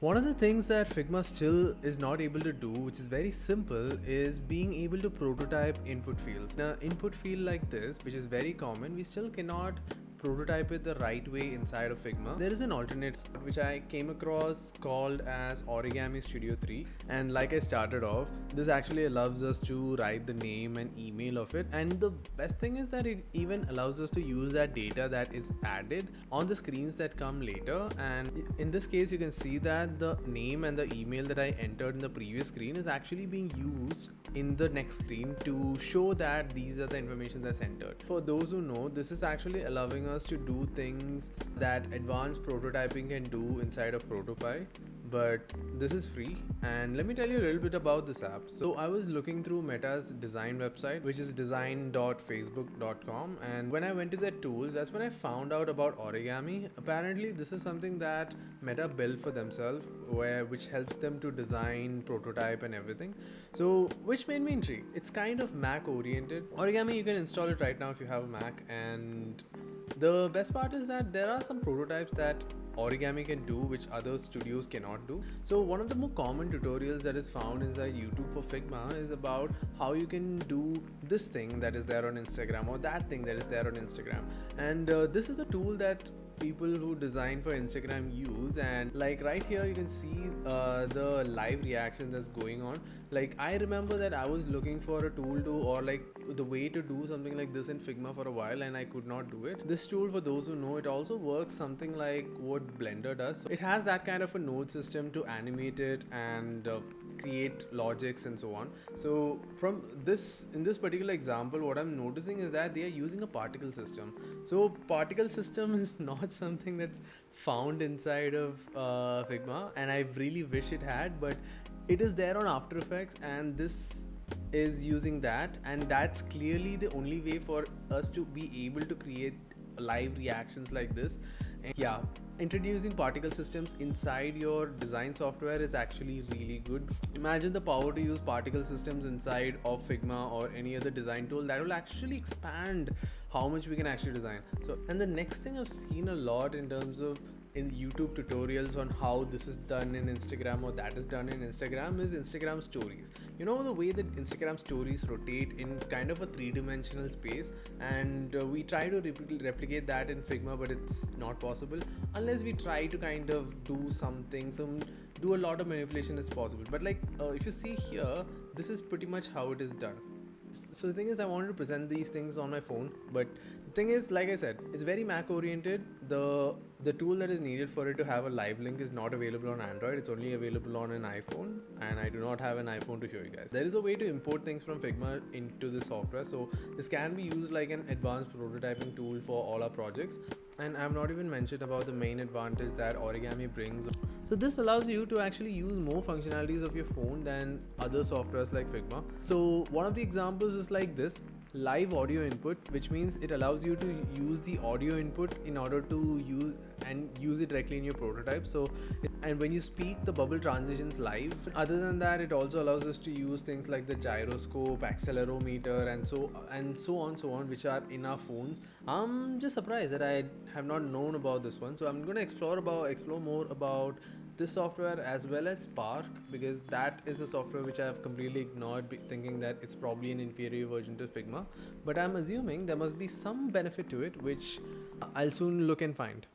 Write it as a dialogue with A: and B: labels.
A: One of the things that Figma still is not able to do, which is very simple, is being able to prototype input fields. Now, input field like this, which is very common, we still cannot prototype it the right way inside of Figma. There is an alternate which I came across called as Origami Studio 3, and like I started off, this actually allows us to write the name and email of it, and the best thing is that it even allows us to use that data that is added on the screens that come later. And in this case you can see that the name and the email that I entered in the previous screen is actually being used in the next screen to show that these are the information that's entered. For those who know, this is actually allowing us to do things that advanced prototyping can do inside of Protopy, but this is free. And let me tell you a little bit about this app. So I was looking through Meta's design website, which is design.facebook.com, and when I went to their tools, that's when I found out about Origami. Apparently this is something that Meta built for themselves, which helps them to design, prototype and everything. So which made me intrigued. It's kind of Mac oriented. Origami, you can install it right now if you have a Mac, and the best part is that there are some prototypes that Origami can do which other studios cannot do. So one of the more common tutorials that is found inside YouTube for Figma is about how you can do this thing that is there on Instagram or that thing that is there on Instagram. And this is the tool that people who design for Instagram use, and like right here you can see the live reactions that's going on. Like I remember that I was looking for a tool to, or like the way to do something like this in Figma for a while, and I could not do it. This tool, for those who know, it also works something like what Blender does. So it has that kind of a node system to animate it and create logics and so on. So from this, in this particular example, what I'm noticing is that they are using a particle system. So particle system is not something that's found inside of Figma, and I really wish it had, but it is there on After Effects, and this is using that, and that's clearly the only way for us to be able to create live reactions like this. And yeah, introducing particle systems inside your design software is actually really good. Imagine the power to use particle systems inside of Figma or any other design tool. That will actually expand how much we can actually design. So, and the next thing I've seen a lot in terms of in YouTube tutorials on how this is done in Instagram or that is done in Instagram is Instagram stories. You know, the way that Instagram stories rotate in kind of a three-dimensional space, and we try to replicate that in Figma, but it's not possible unless we try to kind of do something, do a lot of manipulation is possible. But like if you see here, this is pretty much how it is done. So the thing is, I wanted to present these things on my phone, but the thing is, like I said, it's very Mac oriented. The tool that is needed for it to have a live link is not available on Android. It's only available on an iPhone, and I do not have an iPhone to show you guys. There is a way to import things from Figma into the software, so this can be used like an advanced prototyping tool for all our projects. And I have not even mentioned about the main advantage that Origami brings. So this allows you to actually use more functionalities of your phone than other softwares like Figma. So one of the examples is like this: live audio input, which means it allows you to use the audio input in order to use it directly in your prototype. So and when you speak, the bubble transitions live. Other than that, it also allows us to use things like the gyroscope, accelerometer, and so on, which are in our phones. I'm just surprised that I have not known about this one, so I'm going to explore more about this software as well as Spark, because that is a software which I have completely ignored, thinking that it's probably an inferior version to Figma, but I'm assuming there must be some benefit to it, which I'll soon look and find.